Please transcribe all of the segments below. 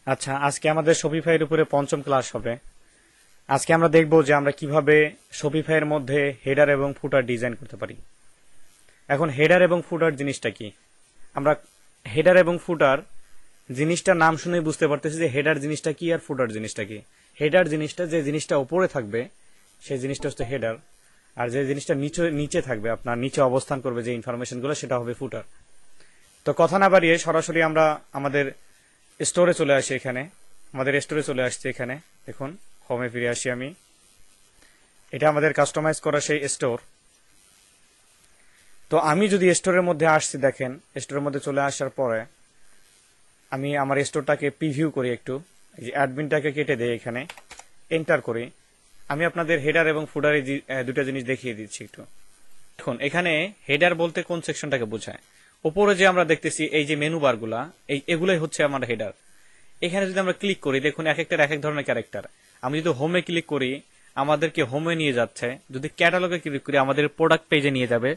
আচ্ছা, আজকে আমাদের শপিফাই এর উপরে পঞ্চম ক্লাস হবে। আজকে আমরা দেখব যে আমরা কিভাবে শপিফাই এর মধ্যে হেডার এবং ফুটার ডিজাইন করতে পারি। এখন হেডার এবং ফুটার জিনিসটা কি? আমরা হেডার এবং ফুটার জিনিসটার নাম শুনেই বুঝতে পারতেছি যে হেডার জিনিসটা কি আর ফুটার জিনিসটা কি। হেডার জিনিসটা যে জিনিসটা উপরে থাকবে সেই জিনিসটা হচ্ছে হেডার, আর যে জিনিসটা নিচে থাকবে, আপনার নিচে অবস্থান করবে যে ইনফরমেশনগুলো, সেটা হবে ফুটার। তো কথা না বাড়িয়ে সরাসরি আমরা আমাদের স্টোরে চলে আসি। এখানে আমাদের স্টোরে চলে আসছে। এখানে দেখুন, হোমে ফিরে আসি আমি। এটা আমাদের কাস্টমাইজ করা সেই স্টোর। তো আমি যদি স্টোরের মধ্যে আসছি, দেখেন স্টোরের মধ্যে চলে আসার পরে আমি আমার স্টোরটাকে প্রিভিউ করি একটু। এই যে অ্যাডমিনটাকে কেটে দেই, এখানে এন্টার করি। আমি আপনাদের হেডার এবং ফুডার দুটা জিনিস দেখিয়ে দিচ্ছি একটু। দেখুন, এখানে হেডার বলতে কোন সেকশনটাকে বোঝায়? উপরে যে আমরা দেখতেছি এই যে মেনু বারগুলা, এগুলোই হচ্ছে আমার হেডার। এখানে যদি আমরা ক্লিক করি, দেখুন এক একটার এক এক ধরনের ক্যারেক্টার। আমি যদি হোমে ক্লিক করি, আমাদেরকে হোমে নিয়ে যাচ্ছে। যদি ক্যাটালগে ক্লিক করি, আমাদের প্রোডাক্ট পেজে নিয়ে যাবে।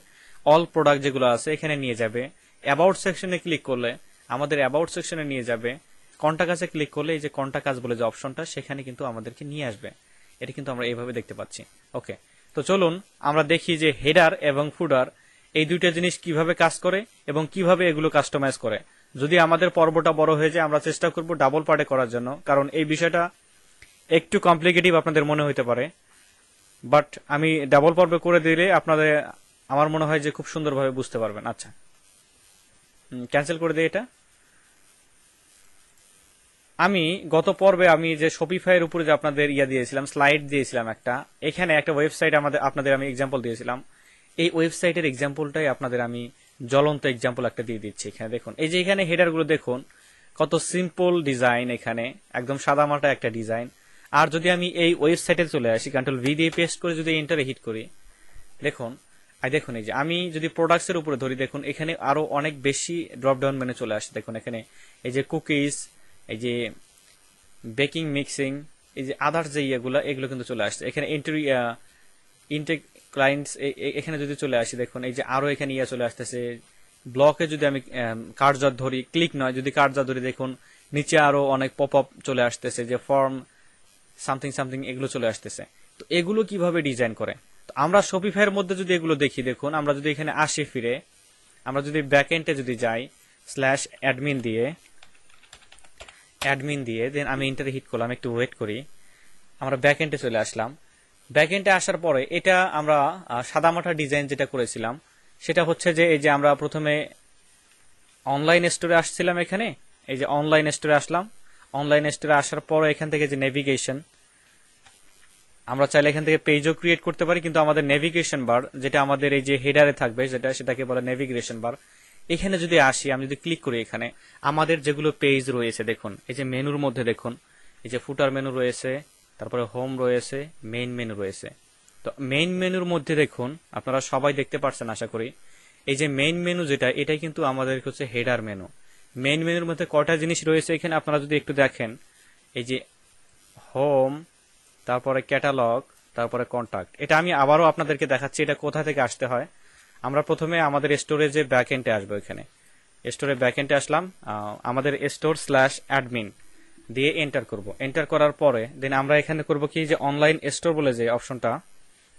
অল প্রোডাক্ট যেগুলো আছে এখানে নিয়ে যাবে। অ্যাবাউট সেকশনে ক্লিক করলে আমাদের অ্যাবাউট সেকশনে নিয়ে যাবে। কন্টাক্ট কাজে ক্লিক করলে এই যে কন্টাক্ট কাজ বলে যে অপশনটা, সেখানে কিন্তু আমাদেরকে নিয়ে আসবে। এটা কিন্তু আমরা এইভাবে দেখতে পাচ্ছি। ওকে, তো চলুন আমরা দেখি যে হেডার এবং ফুডার এই দুইটা জিনিস কিভাবে কাজ করে এবং কিভাবে এগুলো কাস্টমাইজ করে। যদি আমাদের পর্বটা বড় হয়ে যায়, আমরা চেষ্টা করব ডাবল পার্টে করার জন্য, কারণ এই বিষয়টা একটু কমপ্লিকেটিভ আপনাদের মনে হইতে পারে। বাট আমি ডাবল পর্বে করে দিলে আপনাদের, আমার মনে হয় যে খুব সুন্দরভাবে বুঝতে পারবেন। আচ্ছা, ক্যান্সেল করে দিই এটা। আমি গত পর্বে আমি যে শপিফাই এর উপরে যে আপনাদের দিয়েছিলাম, স্লাইড দিয়েছিলাম একটা, এখানে একটা ওয়েবসাইট আপনাদের আমি এক্সাম্পল দিয়েছিলাম। এই ওয়েবসাইটের এক্সাম্পলটাই আপনাদের আমি জ্বলন্ত এক্সাম্পল একটা দিয়ে দিচ্ছি। এখানে দেখুন, এই যে এখানে হেডার গুলো দেখুন, কত সিম্পল ডিজাইন, এখানে একদম সাদামাটা একটা ডিজাইন। আর যদি আমি এই ওয়েবসাইটে চলে আসি, কন্ট্রোল ভি দিয়ে পেস্ট করে যদি এন্টারে হিট করি, দেখুন দেখুন এই যে আমি যদি প্রোডাক্টস এর উপরে ধরি, দেখুন এখানে আরো অনেক বেশি ড্রপ ডাউন মেনু চলে আসে। দেখুন এখানে এই যে কুকিজ, এই যে বেকিং মিক্সিং, এই যে আদার্স যে এগুলো কিন্তু চলে আসছে। এখানে ইনটেক ক্লায়েন্টস, এখানে যদি চলে আসি, দেখুন এই যে আরো এখানে চলে আসতেছে। ব্লকে যদি আমি কার্যত ধরি, ক্লিক নয়, যদি কার্যত ধরি, দেখুন নিচে আরো অনেক পপ আপ চলে আসতেছে, যে ফর্ম সামথিং সামথিং এগুলো চলে আসতেছে। তো এগুলো কিভাবে ডিজাইন করে? তো আমরা শপিফাই এর মধ্যে যদি এগুলো দেখি, দেখুন আমরা যদি এখানে আসি, ফিরে আমরা যদি ব্যাকএন্ডে যদি যাই, স্ল্যাশ অ্যাডমিন দিয়ে দেন আমি এন্টারে হিট করলাম, একটু ওয়েট করি, আমরা ব্যাকএন্ডে চলে আসলাম। ব্যাকএন্ডে আসার পরে এটা আমরা সাদামাটা ডিজাইন যেটা করেছিলাম, সেটা হচ্ছে যে এই যে আমরা প্রথমে অনলাইন স্টোরে আসছিলাম। এখানে এই যে অনলাইন স্টোরে আসলাম। অনলাইন স্টোরে আসার পরে এখান থেকে যে নেভিগেশন, আমরা চাইলে এখান থেকে পেজও ক্রিয়েট করতে পারি, কিন্তু আমাদের নেভিগেশন বার যেটা আমাদের এই যে হেডারে থাকবে, সেটাকে বলে নেভিগেশন বার। এখানে যদি আসি, আমি যদি ক্লিক করি, এখানে আমাদের যেগুলো পেজ রয়েছে, দেখুন এই যে মেনুর মধ্যে দেখুন এই যে ফুটার মেনু রয়েছে, তারপরে হোম রয়েছে, মেইন মেনু রয়েছে। তো মেইন মেনুর মধ্যে দেখুন, আপনারা সবাই দেখতে পাচ্ছেন আশা করি, এই যে মেইন মেনু যেটা, এটাই কিন্তু আমাদের হচ্ছে হেডার মেনু। মেইন মেনুর মধ্যে কয়টা জিনিস রয়েছে এখানে আপনারা যদি একটু দেখেন, এই যে হোম, তারপরে ক্যাটালগ, তারপরে কন্টাক্ট। এটা আমি আবারও আপনাদেরকে দেখাচ্ছি এটা কোথা থেকে আসতে হয়। আমরা প্রথমে আমাদের স্টোরেজে ব্যাকএন্ডে আসবো। এখানে স্টোরে ব্যাকএন্ডে আসলাম, আমাদের স্টোর স্ল্যাশ অ্যাডমিন দিয়ে এন্টার করব। এন্টার করার পরে দেন আমরা এখানে করব কি, যে অনলাইন স্টোর বলে যে অপশনটা,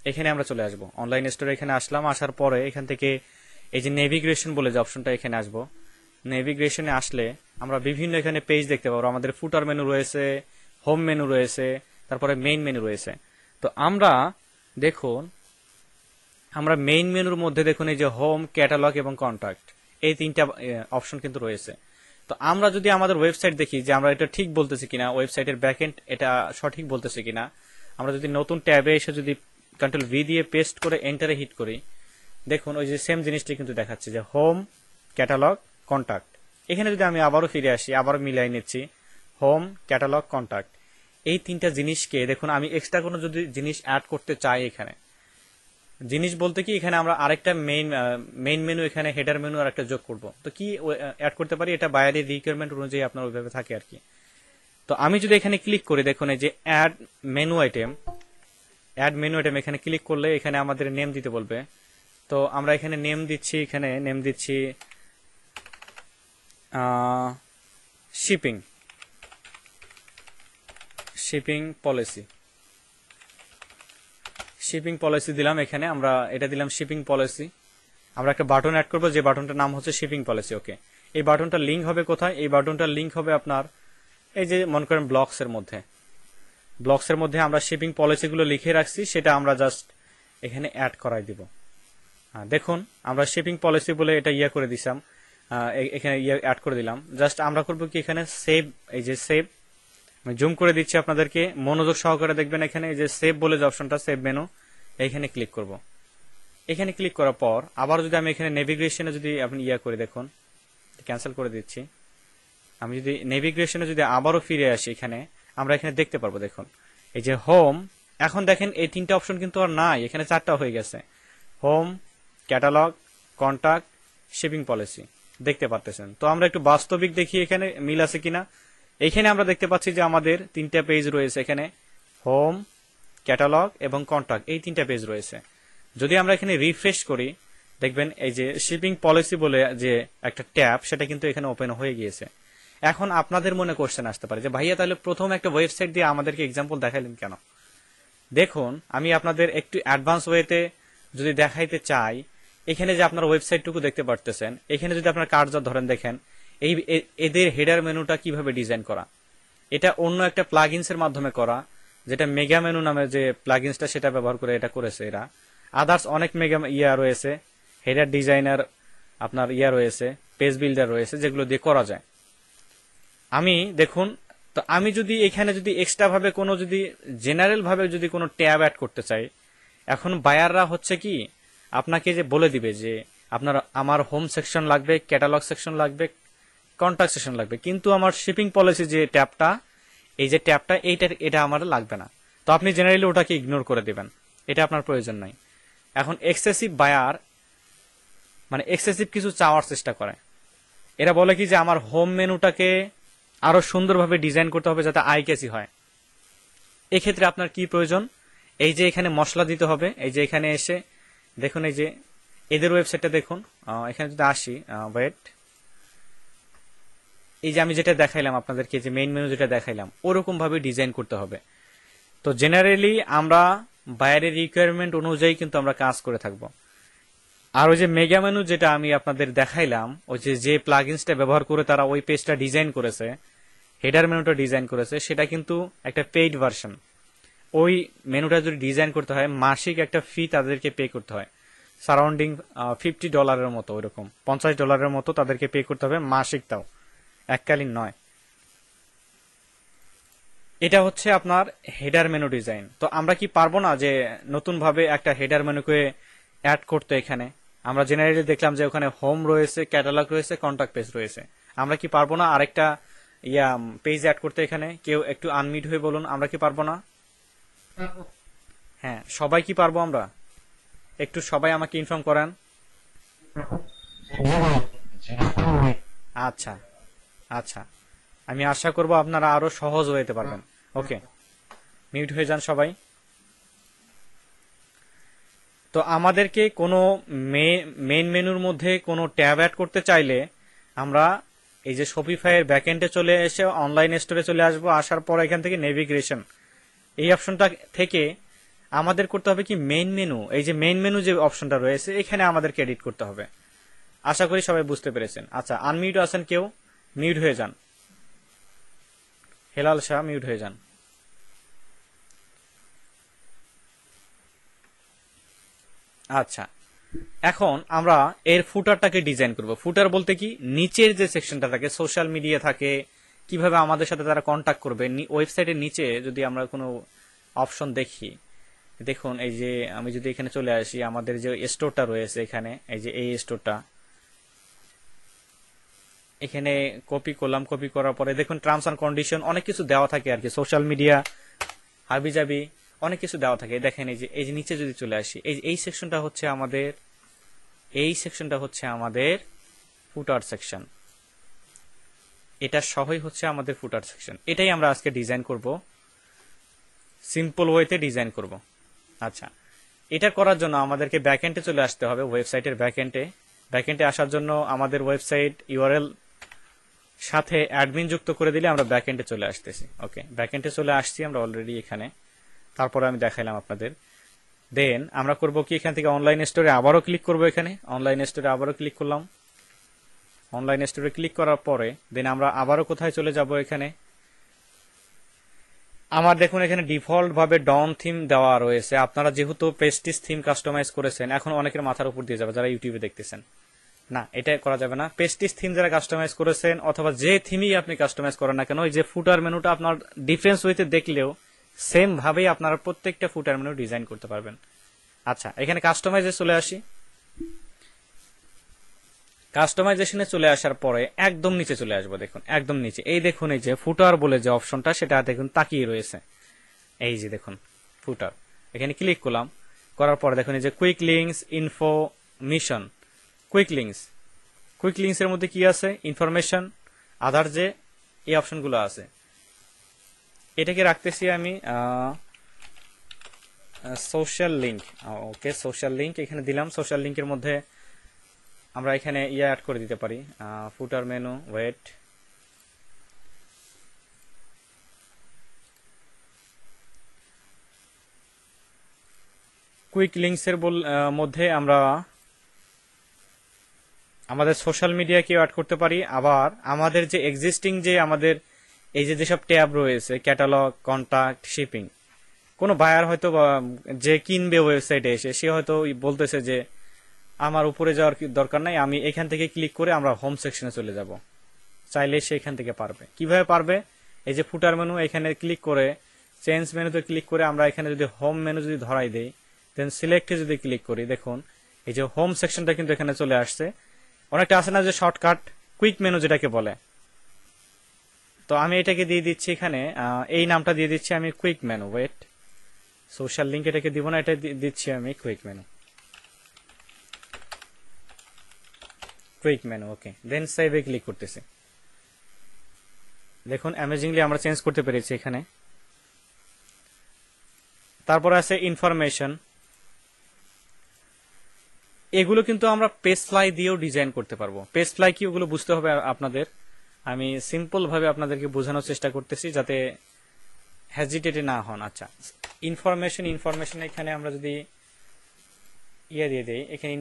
এখানে আমরা চলে আসব। অনলাইন স্টোরে এখানে আসলাম, আসার পরে এখান থেকে এই যে নেভিগেশন বলে যে অপশনটা, এখানে আসব। নেভিগেশনে আসলে আমরা বিভিন্ন এখানে পেজ দেখতে পাবো। আমাদের ফুটার মেনু রয়েছে, হোম মেনু রয়েছে, তারপরে মেইন মেনু রয়েছে। তো আমরা দেখুন, আমরা মেইন মেনুর মধ্যে দেখুন এই যে হোম, ক্যাটালগ এবং কন্টাক্ট, এই তিনটা অপশন কিন্তু রয়েছে। তো আমরা যদি আমাদের ওয়েবসাইট দেখি যে আমরা এটা ঠিক বলতেছি কিনা, ওয়েবসাইটের ব্যাকএন্ড এটা সঠিক বলতেছে কিনা, আমরা যদি নতুন ট্যাবে এসে যদি কন্ট্রোল ভি দিয়ে পেস্ট করে এন্টারে হিট করি, দেখুন ওই যে সেম জিনিসটি কিন্তু দেখাচ্ছে, যে হোম, ক্যাটালগ, কন্টাক্ট। এখানে যদি আমি আবারও ফিরে আসি, আবারও মিলাই নিচ্ছি, হোম, ক্যাটালগ, কন্টাক্ট, এই তিনটা জিনিসকে দেখুন, আমি এক্সট্রা কোনো যদি জিনিস অ্যাড করতে চাই, এখানে জিনিস বলতে কি, এখানে আমরা আরেকটা মেইন মেনু, এখানে হেডার মেনু আর একটা যোগ করব। তো কি অ্যাড করতে পারি, এটা বাইরের রিকোয়ারমেন্ট অনুযায়ী আপনার ওইভাবে থাকে আর কি। তো আমি যদি এখানে ক্লিক করি, দেখুন এই যে অ্যাড মেনু আইটেম, এখানে ক্লিক করলে এখানে আমাদের নেম দিতে বলবে। তো আমরা এখানে নেম দিচ্ছি, এখানে নেম দিচ্ছি শিপিং। শিপিং পলিসি দিলাম, এখানে আমরা এটা দিলাম শিপিং পলিসি। আমরা একটা বাটন অ্যাড করব, যে বাটনটার নাম হচ্ছে শিপিং পলিসি। ওকে, এই বাটনটা লিংক হবে কোথায়? এই বাটনটা লিংক হবে আপনার এই যে মনে করেন ব্লগসের মধ্যে আমরা শিপিং পলিসিগুলো লিখে রাখছি, সেটা আমরা জাস্ট এখানে অ্যাড করাই দিব। দেখুন আমরা শিপিং পলিসি বলে এটা করে দিলাম, এখানে অ্যাড করে দিলাম। জাস্ট আমরা করব কি, এখানে সেভ, এই যে সেভ, আমি জুম করে দিচ্ছি আপনাদেরকে, মনোযোগ সহকারে দেখবেন। এখানে এই যে সেভ বলে যে অপশনটা, সেভ মেনু, এইখানে ক্লিক করব। এখানে ক্লিক করার পর আবার যদি আমি এখানে নেভিগেশনে যদি আপনি করে দেখুন, ক্যান্সেল করে দিচ্ছি। আমি যদি নেভিগেশনে যদি আবারও ফিরে আসি, এখানে আমরা এখানে দেখতে পারবো, দেখুন এই যে হোম। এখন দেখেন এই তিনটা অপশন কিন্তু আর নাই, এখানে চারটা হয়ে গেছে, home, catalogue, contact, shipping policy, দেখতে পারতেছেন। তো আমরা একটু বাস্তবিক দেখি এখানে মিল আছে কিনা। এইখানে আমরা দেখতে পাচ্ছি যে আমাদের তিনটা পেজ রয়েছে, এখানে হোম, ক্যাটালগ এবং কন্টাক্ট, এই তিনটা পেজ রয়েছে। যদি আমরা এখানে রিফ্রেশ করি, দেখবেন এই যে শিপিং পলিসি বলে যে একটা ট্যাব, সেটা কিন্তু এখানে ওপেন হয়ে গিয়েছে। এখন আপনাদের মনে কোশ্চেন আসতে পারে যে ভাইয়া তাহলে প্রথম একটা ওয়েবসাইট দিয়ে আমাদেরকে এক্সাম্পল দেখাইলেন কেন? দেখুন আমি আপনাদের একটু অ্যাডভান্স ওয়েতে যদি দেখাইতে চাই, এখানে যে আপনার ওয়েবসাইটটুকু দেখতে পারতেছেন, এখানে যদি আপনার কার্যত ধরেন, দেখেন এই এদের হেডার মেনুটা কিভাবে ডিজাইন করা। এটা অন্য একটা প্লাগইনস এর মাধ্যমে করা, যেটা মেগা মেনু নামে যে প্লাগইনসটা, সেটা ব্যবহার করে এটা করেছে এরা। আদার্স অনেক মেগা রয়েছে, হেডার ডিজাইনার আপনার রয়েছে, পেজ বিল্ডার রয়েছে, যেগুলো দিয়ে করা যায়। আমি দেখুন, তো আমি যদি এখানে যদি এক্সট্রা ভাবে কোনো যদি জেনারেল ভাবে যদি কোনো ট্যাব অ্যাড করতে চাই, এখন বায়াররা হচ্ছে কি আপনাকে যে বলে দিবে যে আমার হোম সেকশন লাগবে, ক্যাটালগ সেকশন লাগবে, কন্টাক্ট সেকশন লাগবে, কিন্তু আমার শিপিং পলিসি যে ট্যাবটা, এই যে ট্যাবটা, এটা আমার লাগবে না। তো আপনি জেনারেলি ওটাকে ইগনোর করে দিবেন, এটা আপনার প্রয়োজন নাই। এখন এক্সেসিভ বায়ার মানে এক্সেসিভ কিছু চাওয়ার চেষ্টা করে। এরা বলে কি যে আমার হোম মেনুটাকে আরো সুন্দরভাবে ডিজাইন করতে হবে যাতে আই ক্যাচি হয়। এক্ষেত্রে আপনার কি প্রয়োজন? এই যে এখানে মশলা দিতে হবে। এই যে এখানে এসে দেখুন, এই যে এদের ওয়েবসাইটটা দেখুন, এখানে যদি আসি, ওয়েট, এই যে আমি যেটা দেখাইলাম আপনাদেরকে, যে মেইন মেনু যেটা দেখাইলাম, ওরকম ভাবে ডিজাইন করতে হবে। তো জেনারেলি আমরা বাইরের রিকোয়ারমেন্ট অনুযায়ী কিন্তু আমরা কাজ করে থাকব। আর ওই যে মেগা মেনু যেটা আমি আপনাদের দেখাইলাম, ওই যে প্লাগইনসটা ব্যবহার করে তারা ওই পেজটা ডিজাইন করেছে, হেডার মেনুটা ডিজাইন করেছে, সেটা কিন্তু একটা পেইড ভার্সন। ওই মেনুটা যদি ডিজাইন করতে হয়, মাসিক একটা ফি তাদেরকে পে করতে হয়, সারাউন্ডিং $50 মতো, ওইরকম $50 মতো তাদেরকে পে করতে হবে মাসিক, তাও এককালীন নয়। এটা হচ্ছে আপনার হেডার মেনু ডিজাইন। তো আমরা কি পারবো না যে নতুন ভাবে একটা হেডার মেনুকে অ্যাড করতে? এখানে আমরা জেনারেলি দেখলাম যে ওখানে হোম রয়েছে, ক্যাটালগ রয়েছে, কন্টাক্ট পেজ রয়েছে। আমরা কি পারবো না আরেকটা পেজ অ্যাড করতে? এখানে কেউ একটু আনমিট হয়ে বলুন, আমরা কি পারবো না? হ্যাঁ, সবাই কি পারবো আমরা? একটু সবাই আমাকে ইনফর্ম করেন। আচ্ছা আচ্ছা, আমি আশা করব আপনারা আরো সহজ হইতে পারবেন। ওকে, মিউট হয়ে যান সবাই। তো আমাদেরকে কোনো মেইন মেনুর মধ্যে কোনো ট্যাব অ্যাড করতে চাইলে আমরা এই যে শপিফাই এর ব্যাকএন্ডে চলে এসে অনলাইন স্টোরে চলে আসবো। আসার পর এখান থেকে নেভিগেশন, এই অপশনটা থেকে আমাদের করতে হবে কি মেইন মেনু, এই যে মেইন মেনু যে অপশনটা রয়েছে, এখানে আমাদেরকে এডিট করতে হবে। আশা করি সবাই বুঝতে পেরেছেন। আচ্ছা, আনমিউট আছেন কেউ? মিউট হয়ে যান। হেলাল শাহ, মিউট হয়ে যান। আচ্ছা, এখন আমরা এর ফুটারটাকে ডিজাইন করব। ফুটার বলতে কি, নিচের যে সেকশনটা থাকে, সোশ্যাল মিডিয়া থাকে, কিভাবে আমাদের সাথে তারা কন্ট্যাক্ট করবে। ওয়েবসাইটের নিচে যদি আমরা কোনো অপশন দেখি, দেখুন এই যে আমি যদি এখানে চলে আসি, আমাদের যে স্টোরটা রয়েছে এখানে, এই যে এই স্টোরটা, এখানে কপি করলাম। কপি করার পরে দেখুন টার্মস এন্ড কন্ডিশন অনেক কিছু দেওয়া থাকে আর কি, সোশ্যাল মিডিয়া হাবিজাবি অনেক কিছু দেওয়া থাকে। দেখেন এই যে নিচে যদি চলে আসি, এই সেকশনটা হচ্ছে আমাদের ফুটার সেকশন। এটা সহই হচ্ছে আমাদের ফুটার সেকশন। এটাই আমরা আজকে ডিজাইন করব, সিম্পল ওয়েতে ডিজাইন করব। আচ্ছা, এটা করার জন্য আমাদেরকে ব্যাকএন্ডে চলে আসতে হবে, ওয়েবসাইটের ব্যাকএন্ডে আসার জন্য আমাদের ওয়েবসাইট ইউআরএল সাথে অ্যাডমিন যুক্ত করে দিলে আমরা ব্যাকএন্ডে চলে আসতেছি। ওকে, ব্যাকএন্ডে চলে আসছি আমরা অলরেডি এখানে। তারপরে আমি দেখাইলাম আপনাদের। দেন আমরা করব কি, এখান থেকে অনলাইন স্টোরে আবারও ক্লিক করব। এখানে অনলাইন স্টোরে আবারও ক্লিক করলাম। অনলাইন স্টোরে ক্লিক করার পরে দেন আমরা আবারও কোথায় চলে যাব, এখানে আমার দেখুন এখানে ডিফল্ট ভাবে ডন থিম দেওয়া রয়েছে। আপনারা যেহেতু পেস্টিস থিম কাস্টমাইজ করেছেন, এখন অনেকের মাথার উপর দিয়ে যাবে যারা ইউটিউবে দেখতেছেন। না, এটা করা যাবে না। পেস্টিস থিম যারা কাস্টমাইজ করেছেন অথবা যে থিমই আপনি কাস্টমাইজ করেন না কেন, এই যে ফুটার মেনুটা আপনার ডিফারেন্স ওয়েতে দেখলেও সেম ভাবেই আপনারা প্রত্যেকটা ফুটার মেনু ডিজাইন করতে পারবেন। আচ্ছা, এখানে কাস্টমাইজে চলে আসি। কাস্টমাইজেশনে চলে আসার পরে একদম নিচে চলে আসবো। দেখুন একদম নিচে এই দেখুন এই যে ফুটার বলে যে অপশনটা, সেটা দেখুন তাকিয়ে রয়েছে। এই যে দেখুন ফুটার, এখানে ক্লিক করলাম। করার পরে দেখুন এই যে quick links, information, quick links এর মধ্যে কি আছে, ইনফরমেশন, আদার যে এই অপশনগুলো আছে। এটাকে রাখতেছি আমি সোশ্যাল লিঙ্ক। ওকে, সোশ্যাল লিঙ্ক এখানে দিলাম। সোশ্যাল লিঙ্কের মধ্যে আমরা এখানে অ্যাড করে দিতে পারি footer menu, wait, quick links এর মধ্যে আমরা আমাদের সোশ্যাল মিডিয়াকে অ্যাড করতে পারি। আবার আমাদের যে এক্সিস্টিং যে আমাদের এই যে যেসব ট্যাব রয়েছে, ক্যাটালগ, কন্টাক্ট, শিপিং, কোনো বায়ার হয়তো যে কিনবে ওয়েবসাইটে এসে, সে হয়তো বলতেছে যে আমার উপরে যাওয়ার দরকার নাই, আমি এখান থেকে ক্লিক করে আমরা হোম সেকশনে চলে যাব। চাইলে সে এখান থেকে পারবে। কিভাবে পারবে, এই যে ফুটার মেনু এখানে ক্লিক করে চেঞ্জ মেনুতে ক্লিক করে আমরা এখানে যদি হোম মেনু যদি ধরাই দেই, দেন সিলেক্টে যদি ক্লিক করি, দেখুন এই যে হোম সেকশনটা কিন্তু এখানে চলে আসছে। অনেকটা আছে না যে শর্টকাট কুইক মেনু যেটাকে বলে, তো আমি এটাকে দিয়ে দিচ্ছি এখানে, এই নামটা দিয়ে দিচ্ছি আমি quick menu. Wait, social link এটাকে দিব না, এটা দিচ্ছি আমি quick menu. Quick menu, okay, then সেভে ক্লিক করতেছি। দেখুন অ্যামেজিংলি আমরা চেঞ্জ করতে পেরেছি এখানে। তারপরে আছে ইনফরমেশন। এগুলো কিন্তু আমরা পেজ ফ্লাই দিয়েও ডিজাইন করতে পারবো। পেজ ফ্লাই কি ওগুলো বুঝতে হবে আপনাদের। আমি সিম্পল ভাবে আপনাদেরকে বোঝানোর চেষ্টা করতেছি যাতে হেজিটেটে না হন। আচ্ছা, ইনফরমেশন এখানে আমরা যদি দিয়ে দিই, এখানে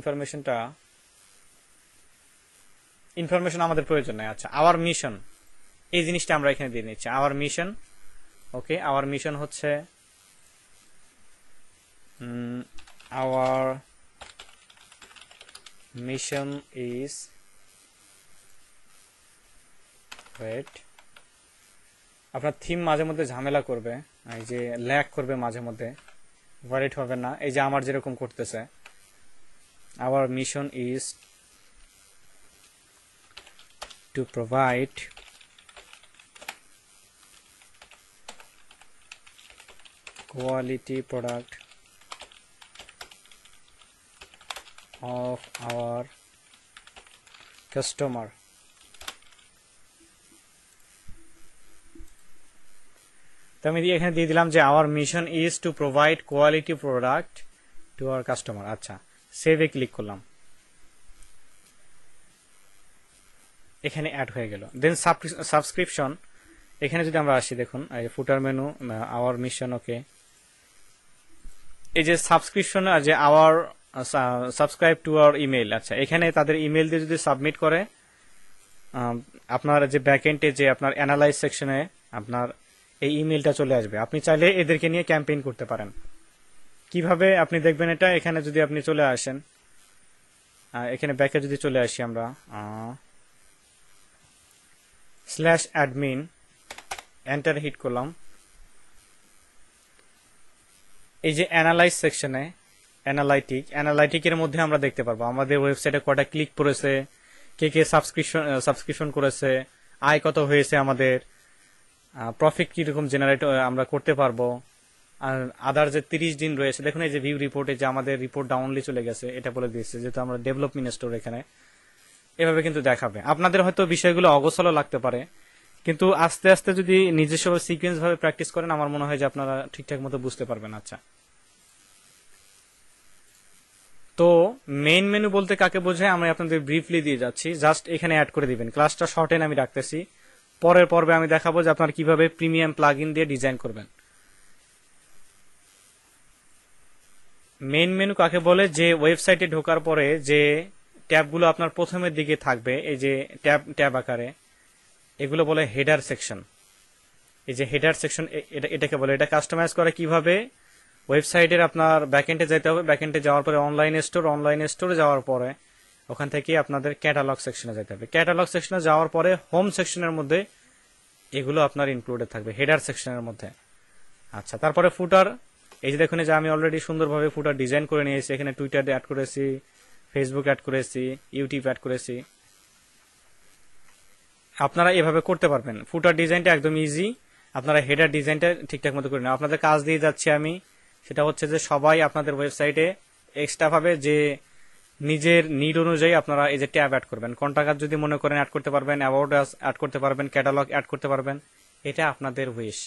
ইনফরমেশন আমাদের প্রয়োজন নেই। আচ্ছা, আওয়ার মিশন, এই জিনিসটা আমরা এখানে দিয়ে নিচ্ছি। আওয়ার মিশন, ওকে, আওয়ার মিশন হচ্ছে আওয়ার মিশন ইজ, ওয়েট, আপনার থিম মাঝে মধ্যে ঝামেলা করবে, এই যে ল্যাগ করবে মাঝে মধ্যে, ভ্যালিড হবে না, এই যে আমার যেরকম করতেছে। Our mission is to provide quality product of our customer. তো আমি এখানে দিয়ে দিলাম যে our mission is to provide quality product to our customer। আচ্ছা, সেভে ক্লিক করলাম, এখানে অ্যাড হয়ে গেল। দেন সাবস্ক্রিপশন, এখানে যদি আমরা আসি, দেখুন footer menu, our mission, okay, এই যে সাবস্ক্রিপশন, যে our subscribe to our email. আচ্ছা, এখানে তাদের ইমেল দিয়ে যদি সাবমিট করে, আপনার যে ব্যাকএন্ডে যে আপনার অ্যানালাইজ সেকশনে আপনার এই ইমেলটা চলে আসবে। আপনি চাইলে এদেরকে নিয়ে ক্যাম্পেইন করতে পারেন। কিভাবে আপনি দেখবেন এটা, এখানে যদি আপনি চলে আসেন, এখানে ব্যাকে যদি চলে আসি আমরা, /admin এন্টার হিট করলাম। এই যে অ্যানালাইজ সেকশনে অ্যানালাইটিকের মধ্যে আমরা দেখতে পারবো আমাদের ওয়েবসাইটে কয়টা ক্লিক করেছে, কে কে সাবস্ক্রিপশন করেছে, আয় কত হয়েছে, আমাদের প্রফিট কিরকম জেনারেট আমরা করতে পারবো। আর আদার যে 30 দিন রয়েছে, দেখুন এই যে ভিউ রিপোর্টে যে আমাদের রিপোর্ট ডাউনলি চলে গেছে, এটা বলে দিয়েছে যেহেতু আমরা ডেভেলপমেন্ট স্টোর এখানে। এভাবে কিন্তু দেখাবে। আপনাদের হয়তো বিষয়গুলো অগোছালো লাগতে পারে, কিন্তু আস্তে আস্তে যদি নিজস্ব সিকোয়েন্স ভাবে প্র্যাকটিস করেন, আমার মনে হয় যে আপনারা ঠিকঠাক মতো বুঝতে পারবেন। আচ্ছা, তো মেইন মেনু বলতে কাকে বোঝায় আমি আপনাদের ব্রিফলি দিয়ে যাচ্ছি, জাস্ট এখানে অ্যাড করে দিবেন। ক্লাসটা শর্টেন আমি রাখতেছি, পরের পর্বে আমি দেখাবো যে আপনারা কিভাবে প্রিমিয়াম প্লাগইন দিয়ে ডিজাইন করবেন। মেইন মেনু কাকে বলে, যে ওয়েবসাইটে ঢোকার পরে যে ট্যাবগুলো আপনার প্রথমের দিকে থাকবে, এই যে ট্যাব আকারে, এগুলো বলে হেডার সেকশন। এই যে হেডার সেকশন এটাকে বলে। এটা কাস্টমাইজ করে কিভাবে, ওয়েবসাইটের আপনার ব্যাকএন্ডে যেতে হবে, ব্যাকএন্ডে যাওয়ার পরে অনলাইন স্টোরে যাওয়ার পরে ওখান থেকে আপনাদের ক্যাটালগ সেকশনে যেতে হবে। ক্যাটালগ সেকশনে যাওয়ার পরে হোম সেকশনের মধ্যে এগুলো আপনার ইনক্লুডেড থাকবে হেডার সেকশনের মধ্যে। আচ্ছা, তারপরে ফুটার। এই যে দেখুন যে আমি অলরেডি সুন্দরভাবে ফুটার ডিজাইন করে নিয়েছি। এখানে টুইটার অ্যাড করেছি, ফেসবুক অ্যাড করেছি, ইউটিউব অ্যাড করেছি। আপনারা এভাবে করতে পারবেন। ফুটার ডিজাইনটা একদম ইজি, আপনারা হেডার ডিজাইনটা ঠিকঠাক মতো করে নেন। আপনাদের কাজ দিয়ে যাচ্ছি আমি, সেটা হচ্ছে যে সবাই আপনাদের ওয়েবসাইটে এক্সট্রা ভাবে যে নিজের নিড অনুযায়ী আপনারা এই যে ট্যাব অ্যাড করবেন। কন্টাক্ট যদি মনে করেন অ্যাড করতে পারবেন, অ্যাবাউট আস অ্যাড করতে পারবেন, ক্যাটালগ অ্যাড করতে পারবেন, এটা আপনাদের উইশ।